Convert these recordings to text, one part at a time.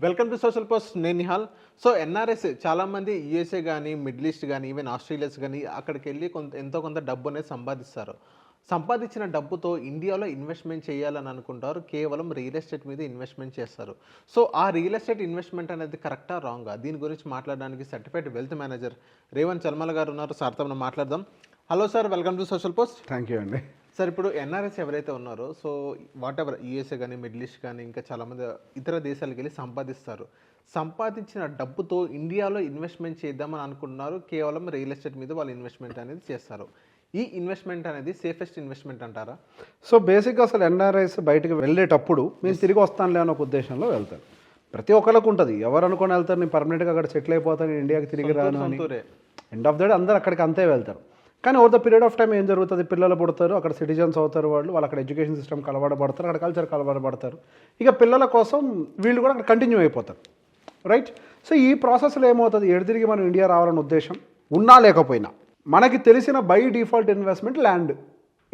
Welcome to social post. నేను Nihal. So NRS చాలామంది USA కానీ, మిడిల్ ఈస్ట్ కానీ, ఈవెన్ ఆస్ట్రేలియాస్ కానీ అక్కడికి వెళ్ళి ఎంతో కొంత డబ్బు అనేది సంపాదిస్తారు. సంపాదించిన డబ్బుతో ఇండియాలో ఇన్వెస్ట్మెంట్ చేయాలని అనుకుంటారు. కేవలం రియల్ ఎస్టేట్ మీద ఇన్వెస్ట్మెంట్ చేస్తారు. సో ఆ రియల్ ఎస్టేట్ ఇన్వెస్ట్మెంట్ అనేది కరెక్టా రాంగా, దీని గురించి మాట్లాడడానికి సర్టిఫైడ్ వెల్త్ మేనేజర్ రేవంత్ చల్మల గారు ఉన్నారు. సార్తో మనం మాట్లాడదాం. Hello sir, welcome to social post. Thank you అండి. సార్, ఇప్పుడు ఎన్ఆర్ఎస్ ఎవరైతే ఉన్నారో, సో వాట్ ఎవర్ యూఎస్ఏ కానీ, మిడిల్ ఈస్ట్ కానీ, ఇంకా చాలామంది ఇతర దేశాలకు వెళ్ళి సంపాదిస్తారు. సంపాదించిన డబ్బుతో ఇండియాలో ఇన్వెస్ట్మెంట్ చేద్దామని అనుకుంటున్నారు. కేవలం రియల్ ఎస్టేట్ మీద వాళ్ళు ఇన్వెస్ట్మెంట్ అనేది చేస్తారు. ఈ ఇన్వెస్ట్మెంట్ అనేది సేఫెస్ట్ ఇన్వెస్ట్మెంట్ అంటారా? సో బేసిక్గా అసలు ఎన్ఆర్ఐస్ బయటకు వెళ్ళేటప్పుడు మేము తిరిగి వస్తానులే అనే ఒక ఉద్దేశంలో వెళ్తారు. ప్రతి ఒక్కరికి ఉంటుంది. ఎవరు అనుకొని వెళ్తారు, నేను పర్మనెంట్గా అక్కడ సెటిల్ అయిపోతాను, ఇండియాకి తిరిగి రాను అని. ఎండ్ ఆఫ్ ద డే అందరూ అక్కడికి అంతే వెళ్తారు. కానీ over the period of time ఏం జరుగుతుంది, పిల్లలు పుడతారు, అక్కడ సిటిజన్స్ అవుతారు, వాళ్ళు అక్కడ ఎడ్యుకేషన్ సిస్టమ్ కలవడబడతారు, అక్కడ కల్చర్ కలవడబడతారు. ఇక పిల్లల కోసం వీళ్ళు కూడా అక్కడ కంటిన్యూ అయిపోతారు, రైట్? సో ఈ ప్రాసెస్లో ఏమవుతుంది, తిరిగి మనం ఇండియా రావాలన్న ఉద్దేశం ఉన్నా లేకపోయినా మనకి తెలిసిన by default investment land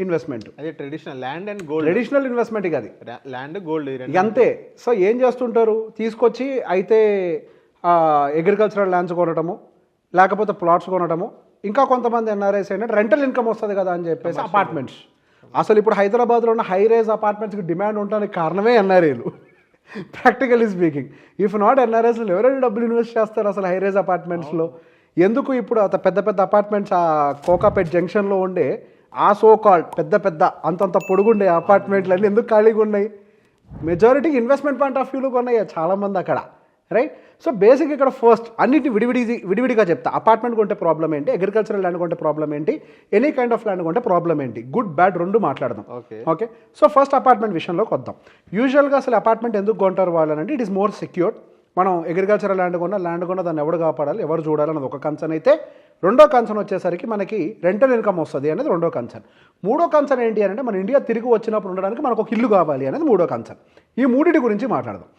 investment. అదే traditional land and gold. Traditional investment ఇక అది ల్యాండ్ గోల్డ్ అంతే. సో ఏం చేస్తుంటారు, తీసుకొచ్చి అయితే అగ్రికల్చరల్ ల్యాండ్స్ కొనటము, లేకపోతే ప్లాట్స్ కొనటము. ఇంకా కొంతమంది ఎన్ఆర్ఐస్ ఏంటంటే రెంటల్ ఇన్కమ్ వస్తుంది కదా అని చెప్పేసి అపార్ట్మెంట్స్. అసలు ఇప్పుడు హైదరాబాద్లో ఉన్న హై రైజ్ అపార్ట్మెంట్స్కి డిమాండ్ ఉండడానికి కారణమే ఎన్ఆర్ఐలు. ప్రాక్టికల్లీ స్పీకింగ్, ఇఫ్ నాట్ ఎన్ఆర్ఐస్లో ఎవరైనా డబ్బులు ఇన్వెస్ట్ చేస్తారు అసలు హై రైజ్ అపార్ట్మెంట్స్లో? ఎందుకు ఇప్పుడు అంత పెద్ద పెద్ద అపార్ట్మెంట్స్ ఆ కోకాపేట్ జంక్షన్లో ఉండే ఆ సో కాల్డ్ పెద్ద పెద్ద అంతంత పొడుగుండే అపార్ట్మెంట్లు అన్నీ ఎందుకు ఖాళీగా ఉన్నాయి? మెజారిటీ ఇన్వెస్ట్మెంట్ పాయింట్ ఆఫ్ వ్యూలో ఉన్నాయి చాలామంది అక్కడ, రైట్? సో బేసిక్ ఇక్కడ ఫస్ట్ అన్నిటి విడివిడిగా చెప్తా. అపార్ట్మెంట్ కొంటే ప్రాబ్లం ఏంటి, అగ్రికల్చరల్ ల్యాండ్ కొంటే ప్రాబ్లం ఏంటి, ఎనీ కైండ్ ఆఫ్ ల్యాండ్ కొంటే ప్రాబ్లం ఏంటి, గుడ్ బ్యాడ్ రెండు మాట్లాడదాం. ఓకే. సో ఫస్ట్ అపార్ట్మెంట్ విషయంలోకి వద్దాం. యూజువల్గా అసలు అపార్ట్మెంట్ ఎందుకు కొంటారు వాళ్ళనంటే ఇట్ ఈస్ మోర్ సెక్యూర్డ్. మనం అగ్రికల్చరల్ ల్యాండ్ కొన్నా దాన్ని ఎవరు కాపాడాలి, ఎవరు చూడాలన్నది ఒక కన్సర్న్ అయితే, రెండో కన్సర్న్ వచ్చేసరికి మనకి రెంటల్ ఇన్కమ్ వస్తుంది అనేది రెండో కన్సర్న్. మూడో కన్సర్న్ ఏంటి అంటే మన ఇండియా తిరిగి వచ్చినప్పుడు ఉండడానికి మనకు ఒక ఇల్లు కావాలి అనేది మూడో కన్సర్న్. ఈ మూడింటి గురించి మాట్లాడదాం.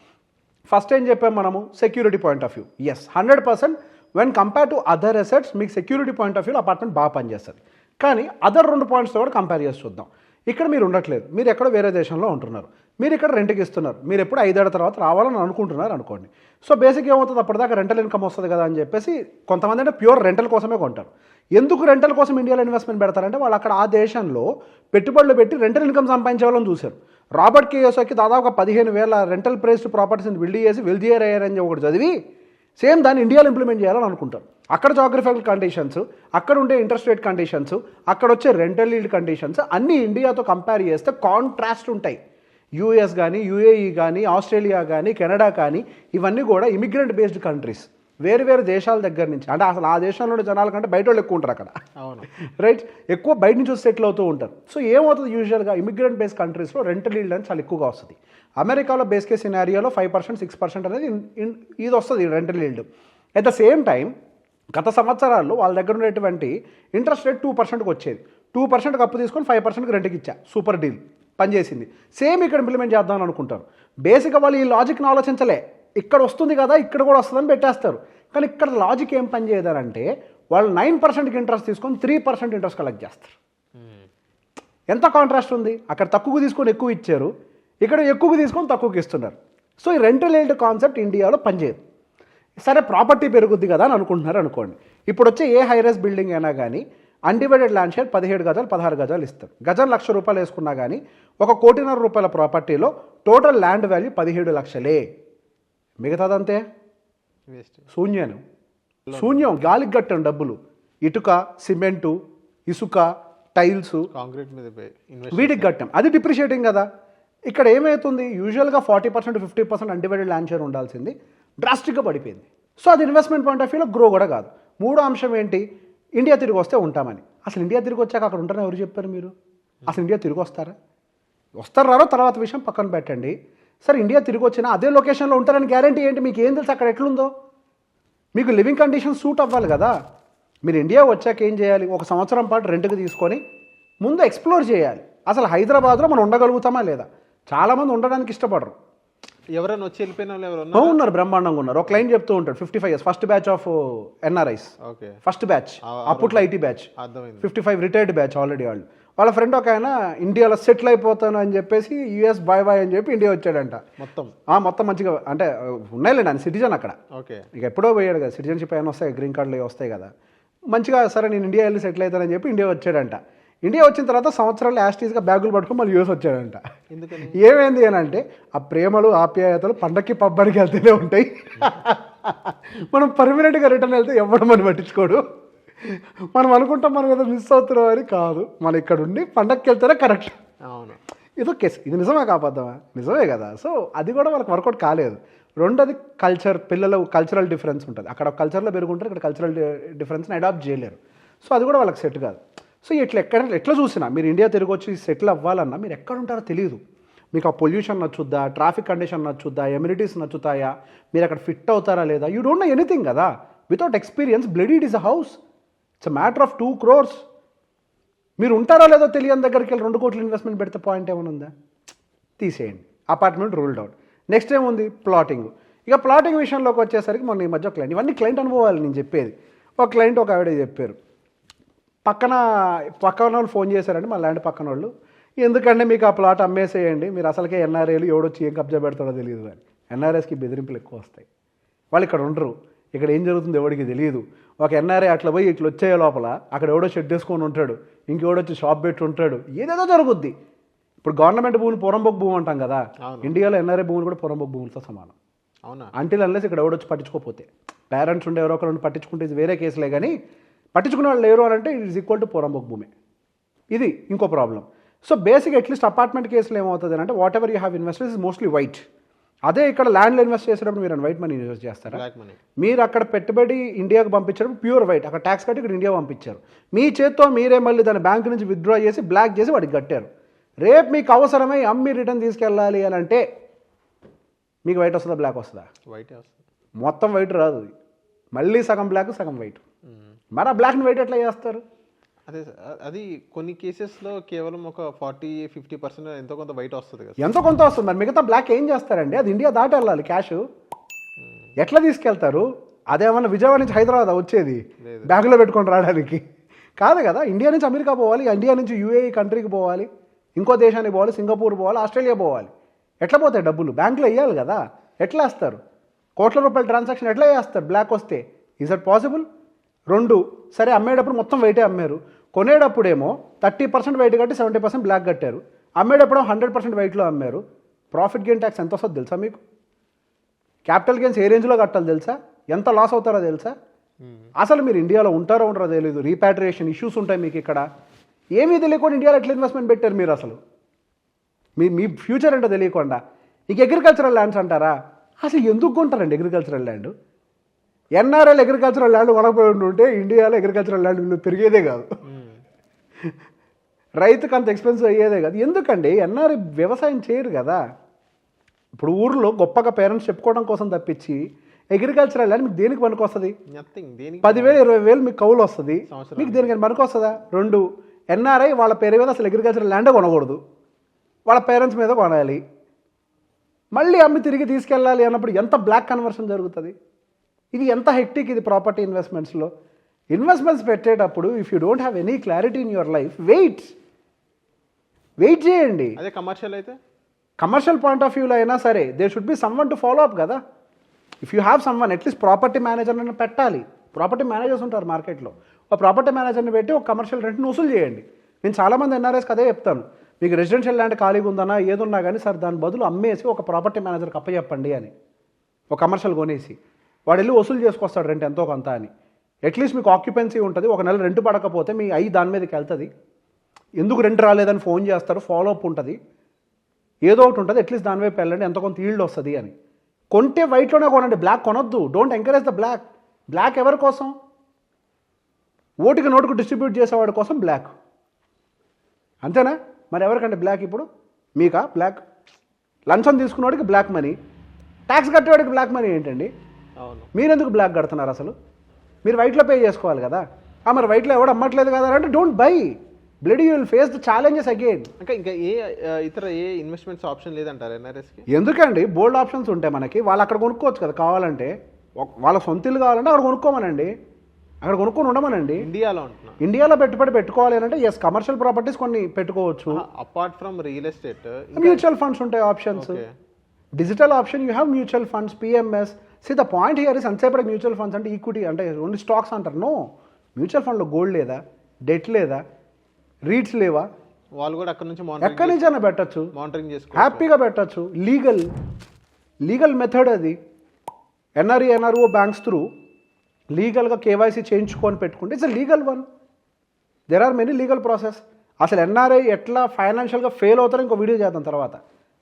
ఫస్ట్ ఏం చెప్పాం మనము, security point of view. Yes, 100% when compare to other assets మీకు సెక్యూరిటీ పాయింట్ ఆఫ్ వ్యూలో అపార్ట్మెంట్ బాగా పనిచేస్తుంది. కానీ అదర్ రెండు పాయింట్స్తో కూడా కంపేర్ చేసి చూద్దాం. ఇక్కడ మీరు ఉండట్లేదు, మీరు ఎక్కడో వేరే దేశంలో ఉంటున్నారు, మీరు ఇక్కడ రెంట్కి ఇస్తున్నారు, మీరు ఎప్పుడు 5 ఏళ్ల తర్వాత రావాలని అనుకుంటున్నారు అనుకోండి. సో బేసిక్ ఏమవుతుంది, అప్పటిదాకా రెంటల్ ఇన్కమ్ వస్తుంది కదా అని చెప్పేసి కొంతమంది అంటే ప్యూర్ రెంటల్ కోసమే కొంటారు. ఎందుకు రెంటల్ కోసం ఇండియాలో ఇన్వెస్ట్మెంట్ పెడతారంటే వాళ్ళు అక్కడ ఆ దేశంలో పెట్టుబడులు పెట్టి రెంటల్ ఇన్కమ్ సంపాదించాలని చూశారు. రాబర్ట్ కియోసాకి దాదాపు 15,000 రెంటల్ ప్రైస్డ్ ప్రాపర్టీస్ని బిల్డ్ చేసి వెల్దియర్ అయ్యారని ఒకటి చదివి సేమ్ దాన్ని ఇండియాలో ఇంప్లిమెంట్ చేయాలని అనుకుంటారు. అక్కడ జాగ్రఫికల్ కండిషన్స్, అక్కడ ఉండే ఇంట్రెస్ట్ రేట్ కండిషన్స్, అక్కడ వచ్చే రెంటల్ ఈల్డ్ కండిషన్స్ అన్నీ ఇండియాతో కంపేర్ చేస్తే కాంట్రాస్ట్ ఉంటాయి. యూఎస్ కానీ, యూఏఈ కానీ, ఆస్ట్రేలియా కానీ, కెనడా కానీ ఇవన్నీ కూడా ఇమిగ్రెంట్ బేస్డ్ కంట్రీస్. వేరు వేరు దేశాల దగ్గర నుంచి, అంటే అసలు ఆ దేశంలో ఉండే జనాల కంటే బయట వాళ్ళు ఎక్కువ ఉంటారు అక్కడ, రైట్? ఎక్కువ బయట నుంచి వచ్చి సెటిల్ అవుతూ ఉంటారు. సో ఏమవుతుంది, యూజువల్గా ఇమిగ్రెంట్ బేస్డ్ కంట్రీస్లో రెంటల్ ఈల్డ్ అనేది చాలా ఎక్కువగా వస్తుంది. అమెరికాలో బేస్ కేస్ సినారియోలో 5%, 6% అనేది ఇది వస్తుంది rental yield. At the same time గత సంవత్సరాల్లో వాళ్ళ దగ్గర ఉండేటువంటి ఇంట్రెస్ట్ రేట్ 2%కి వచ్చేది. 2% అప్పు తీసుకొని 5%కి రెంట్కి ఇచ్చా, సూపర్ డీల్, పనిచేసింది. సేమ్ ఇక్కడ ఇంప్లిమెంట్ చేద్దామని అనుకుంటారు. బేసిక్గా వాళ్ళు ఈ లాజిక్ని ఆలోచించలే, ఇక్కడ వస్తుంది కదా ఇక్కడ కూడా వస్తుందని పెట్టేస్తారు. కానీ ఇక్కడ లాజిక్ ఏం పని చేయదారంటే వాళ్ళు 9%కి ఇంట్రెస్ట్ తీసుకొని 3% ఇంట్రెస్ట్ కలెక్ట్ చేస్తారు. ఎంత కాంట్రాస్ట్ ఉంది, అక్కడ తక్కువ తీసుకొని ఎక్కువ ఇచ్చారు, ఇక్కడ ఎక్కువ తీసుకొని తక్కువకి ఇస్తున్నారు. సో ఈ రెంటల్ ఈల్డ్ కాన్సెప్ట్ ఇండియాలో పనిచేయదు. సరే ప్రాపర్టీ పెరుగుద్ది కదా అని అనుకుంటున్నారు అనుకోండి. ఇప్పుడు వచ్చే ఏ హైరైజ్ బిల్డింగ్ అయినా కానీ అన్డివైడెడ్ ల్యాండ్ షేర్ 17 గజాలు 16 గజాలు ఇస్తారు. గజం ₹1,00,000 వేసుకున్నా కానీ ₹1,50,00,000 ప్రాపర్టీలో టోటల్ ల్యాండ్ వాల్యూ 17 లక్షలే. మిగతాదంతే శూన్యం, గాలికి కట్టాం డబ్బులు. ఇటుక, సిమెంటు, ఇసుక, టైల్స్, కాంక్రీట్ మీద వీటికి కట్టాం. అది డిప్రిషియేటింగ్ కదా. ఇక్కడ ఏమవుతుంది, యూజువల్గా 40% 50% అన్డివైడెడ్ ల్యాండ్ షేర్ ఉండాల్సింది డ్రాస్టిక్గా పడిపోయింది. సో అది ఇన్వెస్ట్మెంట్ పాయింట్ ఆఫ్ వ్యూలో గ్రో కూడా కాదు. మూడో అంశం ఏంటి, ఇండియా తిరిగి వస్తే ఉంటామని. అసలు ఇండియా తిరిగి వచ్చాక అక్కడ ఉంటారని ఎవరు చెప్పారు మీరు? అసలు ఇండియా తిరిగి వస్తారా తర్వాత విషయం పక్కన పెట్టండి. సరే ఇండియా తిరిగి వచ్చినా అదే లొకేషన్లో ఉంటారని గ్యారంటీ ఏంటి? మీకు ఏం తెలుసు అక్కడ ఎట్లుందో? మీకు లివింగ్ కండిషన్స్ సూట్ అవ్వాలి కదా. మీరు ఇండియా వచ్చాక ఏం చేయాలి, 1 సంవత్సరం పాటు రెంట్కి తీసుకొని ముందు ఎక్స్ప్లోర్ చేయాలి. అసలు హైదరాబాద్లో మనం ఉండగలుగుతామా లేదా? చాలామంది ఉండడానికి ఇష్టపడరు. ఎవరైనా వచ్చి వెళ్ళిపోయిన వాళ్ళు ఎవరు ఉన్నారు, బ్రహ్మాండంగా ఉన్నారు. ఒక క్లయింట్ చెప్తూ ఉంటాడు, 55 years first batch of NRIs, first batch, అప్పట్లో IT batch, 55 retired batch already. వాళ్ళ ఫ్రెండ్ ఒక ఆయన ఇండియాలో సెటిల్ అయిపోతాను అని చెప్పేసి యూఎస్ బాయ్ బాయ్ అని చెప్పి ఇండియా వచ్చాడంట. మొత్తం మంచిగా అంటే ఉన్నాయిలేండి ఆయన సిటిజన్ అక్కడ. ఓకే, ఇక ఎప్పుడో పోయాడు కదా, సిటిజన్షిప్ అయినా వస్తాయి, గ్రీన్ కార్డులు వస్తాయి కదా, మంచిగా సరే నేను ఇండియా వెళ్ళి సెటిల్ అవుతానని చెప్పి ఇండియా వచ్చాడంట. ఇండియా వచ్చిన తర్వాత సంవత్సరాలు యాస్టీస్గా బ్యాగులు పట్టుకొని మళ్ళీ యూఎస్ వచ్చాడంట. ఏమైంది అని అంటే ఆ ప్రేమలు ఆప్యాయతలు పండక్కి పబ్బానికి వెళ్తూనే ఉంటాయి. మనం పర్మనెంట్గా రిటర్న్ వెళ్తే ఎవడు మనం పట్టించుకోడు. మనం అనుకుంటాం మనం ఏదో మిస్ అవుతున్నాం అని, కాదు, మనం ఇక్కడ ఉండి పండక్కి వెళ్తేనే కరెక్ట్. అవును, ఇదో కేసు. ఇది నిజమే కాపాద్దామా? నిజమే కదా. సో అది కూడా వాళ్ళకి వర్కౌట్ కాలేదు. రెండోది కల్చర్, పిల్లలు కల్చరల్ డిఫరెన్స్ ఉంటుంది. అక్కడ కల్చర్లో పెరుగుంటారు, ఇక్కడ కల్చరల్ డిఫరెన్స్ని అడాప్ట్ చేయలేరు. సో అది కూడా వాళ్ళకి సెట్ కాదు. సో ఎట్లా చూసినా మీరు ఇండియా తిరిగి వచ్చి సెటిల్ అవ్వాలన్నా మీరు ఎక్కడ ఉంటారో తెలియదు. మీకు ఆ పొల్యూషన్ నచ్చుద్దా, ట్రాఫిక్ కండిషన్ నచ్చుద్దా, ఎమ్యూనిటీస్ నచ్చుతాయా, మీరు అక్కడ ఫిట్ అవుతారా లేదా, యూ డోంట్ నో ఎనీథింగ్ కదా. Without experience bloody it is a house, it's a matter of 2 crores. మీరు ఉంటారో లేదో తెలియని దగ్గరికి వెళ్ళి 2 కోట్లు ఇన్వెస్ట్మెంట్ పెడితే పాయింట్ ఏమైనా ఉందా? తీసేయండి. Apartment ruled out. నెక్స్ట్ ఏముంది? ప్లాటింగ్. ఇక ప్లాటింగ్ విషయంలోకి వచ్చేసరికి మొన్న ఈ మధ్య క్లయింట్, ఇవన్నీ క్లయింట్ అనుభవాలు నేను చెప్పేది. ఒక క్లయింట్ ఒక ఆవిడ చెప్పారు, పక్కన వాళ్ళు ఫోన్ చేశారండి, మా ల్యాండ్ పక్కన వాళ్ళు, ఎందుకంటే మీకు ఆ ప్లాట్ అమ్మేసేయండి, మీరు అసలుకే ఎన్ఆర్ఐలు ఎవడొచ్చి ఏం కబ్జా పెడతాడో తెలియదు అని. ఎన్ఆర్ఐస్కి బెదిరింపులు ఎక్కువ వస్తాయి. వాళ్ళు ఇక్కడ ఉండరు, ఇక్కడ ఏం జరుగుతుందో ఎవడికి తెలియదు. ఒక ఎన్ఆర్ఐ అట్లా పోయి ఇట్లా వచ్చే లోపల అక్కడ ఎవడో షెడ్ వేసుకొని ఉంటాడు, ఇంకెవడొచ్చి షాప్ పెట్టి ఉంటాడు, ఏదేదో జరుగుద్ది. ఇప్పుడు గవర్నమెంట్ భూములు పొరంబొక్ భూమి అంటాం కదా, ఇండియాలో ఎన్ఆర్ఐ భూములు కూడా పొరంబొక్ భూములతో సమానం. అవునా? అంటిల్ అన్లెస్ ఇక్కడ ఎవడొచ్చి పట్టించుకోకపోతే, పేరెంట్స్ ఉండే ఎవరో ఒకరు పట్టించుకుంటే ఇది వేరే కేసులే, కానీ పట్టించుకునే వాళ్ళు లేరు అని అంటే ఇట్ ఈజ్ ఈక్వల్ టు పొరంబొక్ భూమి. ఇది ఇంకో problem. So basic at least apartment కేసులు ఏమవుతుంది అంటే what ever you have invested is mostly white. అదే ఇక్కడ ల్యాండ్లో ఇన్వెస్ట్ చేసేటప్పుడు మీరు వైట్ మనీ ఇన్వెస్ట్ చేస్తారా? మీరు అక్కడ పెట్టుబడి ఇండియాకు పంపించేటప్పుడు ప్యూర్ వైట్, అక్కడ ట్యాక్స్ కట్టి ఇక్కడ ఇండియా పంపించారు. మీ చేత్తో మీరే మళ్ళీ దాన్ని బ్యాంక్ నుంచి విత్డ్రా చేసి బ్లాక్ చేసి వాడికి కట్టారు. రేపు మీకు అవసరమై అమ్మి రిటర్న్ తీసుకెళ్ళాలి అని అంటే మీకు వైట్ వస్తుందా, బ్లాక్ వస్తుందా? వైట్ వస్తుంది. మొత్తం వైట్ రాదు, మళ్ళీ సగం బ్లాక్ సగం వైట్. మరి ఆ బ్లాక్ని వైట్ ఎట్లా చేస్తారు? అదే అది కొన్ని కేసెస్లో కేవలం ఒక 40-50% ఎంతో కొంత వైట్ వస్తుంది కదా, ఎంతో కొంత వస్తుంది. మరి మిగతా బ్లాక్ ఏం చేస్తారండి? అది ఇండియా దాటి వెళ్ళాలి క్యాష్. ఎట్లా తీసుకెళ్తారు? అదేమన్నా విజయవాడ నుంచి హైదరాబాద్ వచ్చేది బ్యాగులో పెట్టుకొని రావడానికి? కాదు కదా. ఇండియా నుంచి అమెరికా పోవాలి, ఇండియా నుంచి యూఏఈ కంట్రీకి పోవాలి, ఇంకో దేశానికి పోవాలి, సింగపూర్ పోవాలి, ఆస్ట్రేలియా పోవాలి. ఎట్లా పోతాయి డబ్బులు? బ్యాంకులో వేయాలి కదా. ఎట్లా వేస్తారు? కోట్ల రూపాయల ట్రాన్సాక్షన్ ఎట్లా చేస్తారు బ్లాక్ వస్తే? Is that possible? 2 సరే, అమ్మేటప్పుడు మొత్తం వైటే అమ్మారు, కొనేటప్పుడేమో 30% వైట్ కట్టి 70% బ్లాక్ కట్టారు, అమ్మేటప్పుడు 100% వైట్లో అమ్మారు. ప్రాఫిట్ గెయిన్ ట్యాక్స్ ఎంత వస్తుందో తెలుసా మీకు? క్యాపిటల్ గెయిన్స్ ఏ రేంజ్లో కట్టాలి తెలుసా? ఎంత లాస్ అవుతారో తెలుసా? అసలు మీరు ఇండియాలో ఉంటారో ఉండరో తెలియదు, రీపాట్రియేషన్ ఇష్యూస్ ఉంటాయి మీకు ఇక్కడ. ఏమీ తెలియకుండా ఇండియాలో ఎట్లా ఇన్వెస్ట్మెంట్ పెట్టారు మీరు? అసలు మీ ఫ్యూచర్ ఏంటో తెలియకుండా. ఇక అగ్రికల్చరల్ ల్యాండ్స్ అంటారా? అసలు ఎందుకు కొంటారండి agricultural land? NRL agricultural land కొనకపోయి ఉంటే ఇండియాలో అగ్రికల్చరల్ ల్యాండ్ పెరిగేదే కాదు, రైతుకు అంత ఎక్స్పెన్సివ్ అయ్యేదే కాదు. ఎందుకండి? ఎన్ఆర్ఐ వ్యవసాయం చేయరు కదా. ఇప్పుడు ఊర్లో గొప్పగా పేరెంట్స్ చెప్పుకోవడం కోసం తప్పించి అగ్రికల్చరల్ ల్యాండ్ మీకు దేనికి పనికి వస్తుంది? 10,000-20,000 మీకు కౌలు వస్తుంది, మీకు దేనికైనా పనికి వస్తుందా? 2 ఎన్ఆర్ఐ వాళ్ళ పేరు మీద అసలు అగ్రికల్చరల్ ల్యాండే కొనకూడదు, వాళ్ళ పేరెంట్స్ మీద కొనాలి, మళ్ళీ అమ్మి తిరిగి తీసుకెళ్ళాలి అన్నప్పుడు ఎంత బ్లాక్ కన్వర్షన్ జరుగుతుంది? ఇది ఎంత హెక్టిక్ ఇది ప్రాపర్టీ ఇన్వెస్ట్మెంట్స్లో. ఇన్వెస్ట్మెంట్స్ పెట్టేటప్పుడు if you don't have any clarity in your life, wait చేయండి. అదే కమర్షియల్ అయితే, కమర్షియల్ పాయింట్ ఆఫ్ వ్యూలో అయినా సరే there should be someone to follow up కదా. If you have someone, at least property మేనేజర్ని పెట్టాలి. ప్రాపర్టీ మేనేజర్స్ ఉంటారు మార్కెట్లో, ఒక ప్రాపర్టీ మేనేజర్ని పెట్టి ఒక కమర్షియల్ రెంట్ని వసూలు చేయండి. నేను చాలామంది ఎన్ఆర్ఎస్కి అదే చెప్తాను, మీకు రెసిడెన్షియల్ ల్యాండ్ ఖాళీగా ఉందన్నా ఏదున్నా కానీ సార్ దాని బదులు అమ్మేసి ఒక ప్రాపర్టీ మేనేజర్కి అప్పచెప్పండి అని, ఒక కమర్షియల్ కొనేసి వాడు వెళ్ళి వసూలు చేసుకొస్తాడు రెంట్ ఎంతో కొంత అని. అట్లీస్ట్ మీకు ఆక్యుపెన్సీ ఉంటుంది, ఒక నెల రెంట్ పడకపోతే మీ దాని మీదకి వెళ్తుంది, ఎందుకు రెంట్ రాలేదని ఫోన్ చేస్తారు, ఫాలో అప్ ఉంటుంది, ఏదో ఒకటి ఉంటుంది, అట్లీస్ట్ దాని వైపు వెళ్ళండి, ఎంతో కొంత ఈల్డ్ వస్తుంది అని. కొంటే వైట్లోనే కొనండి, బ్లాక్ కొనొద్దు. Don't encourage the black. Black ఎవరి కోసం? ఓటుకి నోటుకు డిస్ట్రిబ్యూట్ చేసేవాడి కోసం బ్లాక్, అంతేనా? మరి ఎవరికంటే బ్లాక్ ఇప్పుడు? మీకా బ్లాక్? లంచం తీసుకున్నవాడికి బ్లాక్ మనీ, ట్యాక్స్ కట్టేవాడికి బ్లాక్ మనీ ఏంటండి? మీరెందుకు బ్లాక్ కడుతున్నారు అసలు? మీరు వైట్లో పే చేసుకోవాలి కదా. మరి వైట్లో ఎవడు అమ్మట్లేదు కదా అంటే don't by. Bloody you will face the challenges again. ఇంకా ఇతర ఇన్వెస్ట్మెంట్స్ ఆప్షన్ లేదంటారు ఎన్ఆర్ఎస్కి? ఎందుకండి, బోల్డ్ ఆప్షన్స్ ఉంటాయి మనకి. వాళ్ళు అక్కడ కొనుక్కోవచ్చు కదా కావాలంటే, వాళ్ళ సొంత ఇల్లు కావాలంటే అక్కడ కొనుక్కోమనండి. అక్కడ కొనుక్కొని ఉండమనండి. ఇండియాలో ఉంటున్నా ఇండియాలో పెట్టుబడి పెట్టుకోవాలి అంటే ఎస్ కమర్షియల్ ప్రాపర్టీస్ కొన్ని పెట్టుకోవచ్చు. Apart from real estate mutual funds ఉంటాయి options. Digital option you have mutual funds, PMS. See the point here is అంతసేపటి మ్యూచువల్ ఫండ్స్ అంటే ఈక్విటీ అంటే ఓన్లీ స్టాక్స్ అంటారు. నో, మ్యూచువల్ ఫండ్లో గోల్డ్ లేదా, డెట్ లేదా, రీట్స్ లేవా, వాళ్ళు కూడా అక్కడ నుంచి ఎక్కడి నుంచైనా పెట్టచ్చు, మానిటరింగ్ చేసుకో హ్యాపీగా పెట్టచ్చు. లీగల్ మెథడ్ అది. ఎన్ఆర్ఓ బ్యాంక్స్ త్రూ లీగల్గా కేవైసీ చేయించుకొని పెట్టుకుంటే it's a legal one. There are many legal process. అసలు ఎన్ఆర్ఐ ఎట్లా ఫైనాన్షియల్గా ఫెయిల్ అవుతారో ఇంకో వీడియో చేద్దాం తర్వాత.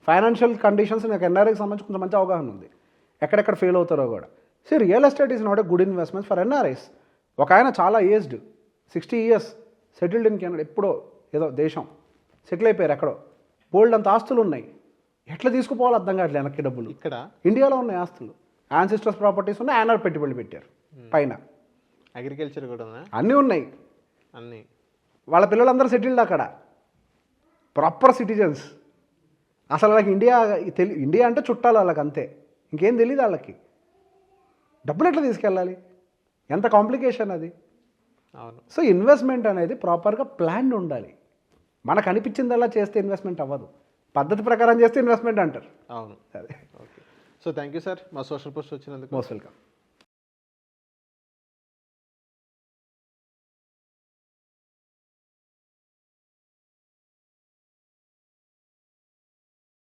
ఫైనాన్షియల్ కండిషన్స్ నాకు ఎన్ఆర్ఐకి సంబంధించి కొంచెం మంచి అవగాహన ఉంది, ఎక్కడెక్కడ ఫెయిల్ అవుతారో కూడా. So real estate is not a good investment for NRIs. ఒక ఆయన చాలా aged 60 years settled in Canada, ఎప్పుడో ఏదో దేశం సెటిల్ అయిపోయారు ఎక్కడో, బోల్డ్ అంత ఆస్తులు ఉన్నాయి. ఎట్లా తీసుకుపోవాలో అర్థం కావట్లేదు వెనక్కి డబ్బులు. ఇక్కడ ఇండియాలో ఉన్నాయి ఆస్తులు, యాన్సిస్టర్స్ ప్రాపర్టీస్ ఉన్నాయి, ఆయన పెట్టుబడులు పెట్టారు పైన, అగ్రికల్చర్ కూడా ఉందా? అన్నీ ఉన్నాయి. అన్నీ వాళ్ళ పిల్లలందరూ సెటిల్డ్ అక్కడ, ప్రాపర్ సిటిజన్స్. అసలు వాళ్ళకి ఇండియా అంటే చుట్టాలు వాళ్ళకి, అంతే, ఇంకేం తెలియదు వాళ్ళకి. డబ్బులు ఎట్లా తీసుకెళ్ళాలి, ఎంత కాంప్లికేషన్ అది. అవును. సో ఇన్వెస్ట్మెంట్ అనేది ప్రాపర్గా ప్లాన్ ఉండాలి. మనకు అనిపించిందల్లా చేస్తే ఇన్వెస్ట్మెంట్ అవ్వదు, పద్ధతి ప్రకారం చేస్తే ఇన్వెస్ట్మెంట్ అంటారు. అవును. అదే. Okay. So thank you sir మా సోషల్ పోస్ట్ వచ్చినందుకు. Most welcome.